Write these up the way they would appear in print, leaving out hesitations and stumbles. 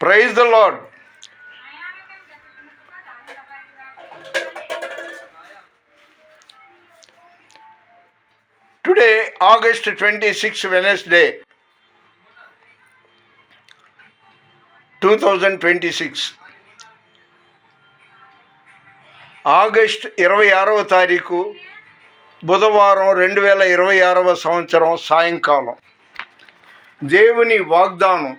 Praise the Lord. Today, August 26, Wednesday, 2026. August 26వ తారీఖు బుధవారం 2026వ సంవత్సరం సాయంకాలం. దేవుని వాగ్దానం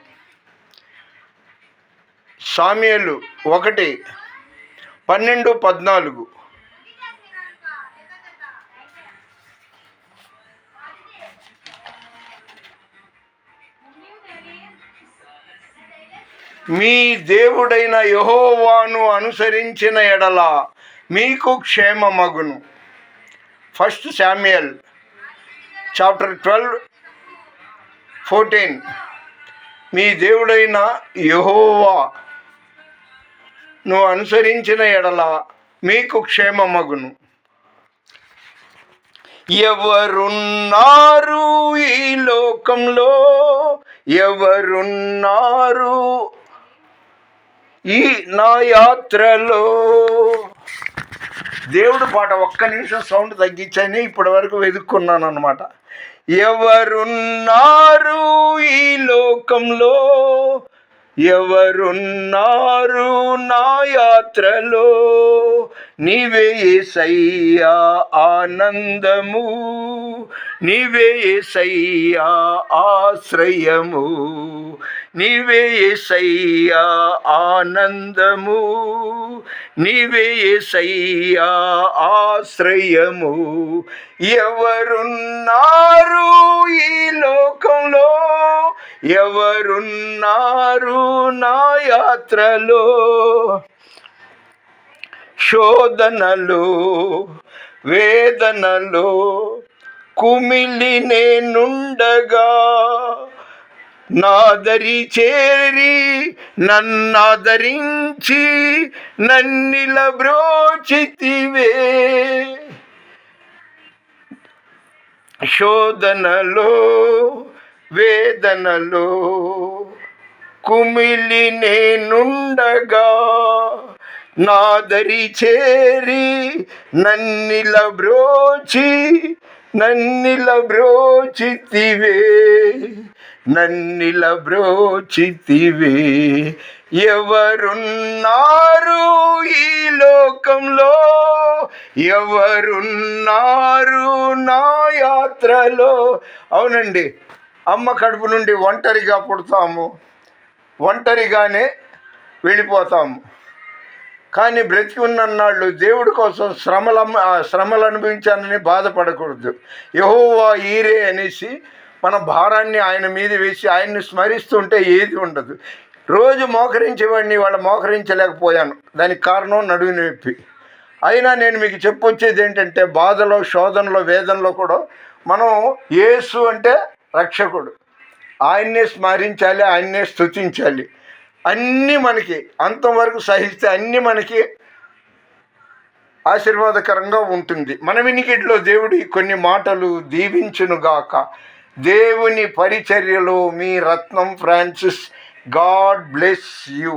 సామ్యుయేలు 1:12-14. మీ దేవుడైన యెహోవాను అనుసరించిన ఎడల మీకు క్షేమమగును. 1 శామ్యుయేల్ చాప్టర్ 12:14. మీ దేవుడైన యెహోవాను అనుసరించిన ఎడల మీకు క్షేమమగును. ఎవరున్నారు ఈ లోకంలో, ఎవరున్నారు ఈ నా యాత్రలో? దేవుడు పాట ఒక్క నిమిషం సౌండ్ తగ్గించని ఇప్పటి వరకు వెతుక్కున్నాను అన్నమాట. ఎవరున్నారు ఈ లోకంలో, ఎవరున్నారు నా యాత్రలో? నీవే యేసయ్యా ఆనందము, నీవే యేసయ్యా ఆశ్రయము, నీవే యేసయ్యా ఆనందము, నీవే యేసయ్యా ఆశ్రయము. ఎవరున్నారు ఈ లోకంలో, ఎవరున్నారు నా యాత్రలో? శోధనలో వేదనలో కుమిలి నేనుండగా నాదరి చేరి నన్నాదరించి నన్నిల బ్రోచితివే. శోధనలో వేదనలో కుమిలి నేనుండగా నాదరి చేరి నన్నిల బ్రోచితివే, నన్నిల బ్రోచితివే. ఎవరున్నారు ఈ లోకంలో, ఎవరున్నారు నా యాత్రలో? అవునండి, అమ్మ కడుపు నుండి ఒంటరిగా పుడతాము, ఒంటరిగానే వెళ్ళిపోతాము. కానీ బ్రతికి ఉన్నన్నాళ్ళు దేవుడి కోసం శ్రమలు అనుభవించానని బాధపడకూడదు. యెహోవా ఈరే అనేసి మన భారాన్ని ఆయన మీద వేసి ఆయన్ని స్మరిస్తుంటే ఏది ఉండదు. రోజు మోకరించేవాడిని వాళ్ళు మోకరించలేకపోయాను. దానికి కారణం నడుము నొప్పి. అయినా నేను మీకు చెప్పొచ్చేది ఏంటంటే, బాధలో శోధనలో వేదనలో కూడా మనం యేసు అంటే రక్షకుడు, ఆయన్నే స్మరించాలి, ఆయన్నే స్తుతించాలి. అన్నీ మనకి అంతవరకు సహిస్తే అన్నీ మనకి ఆశీర్వాదకరంగా ఉంటుంది. మన వినికిడిలో దేవుడి కొన్ని మాటలు దీవించునుగాక. దేవుని పరిచర్యలో మీ రత్నం ఫ్రాన్సిస్. God bless you.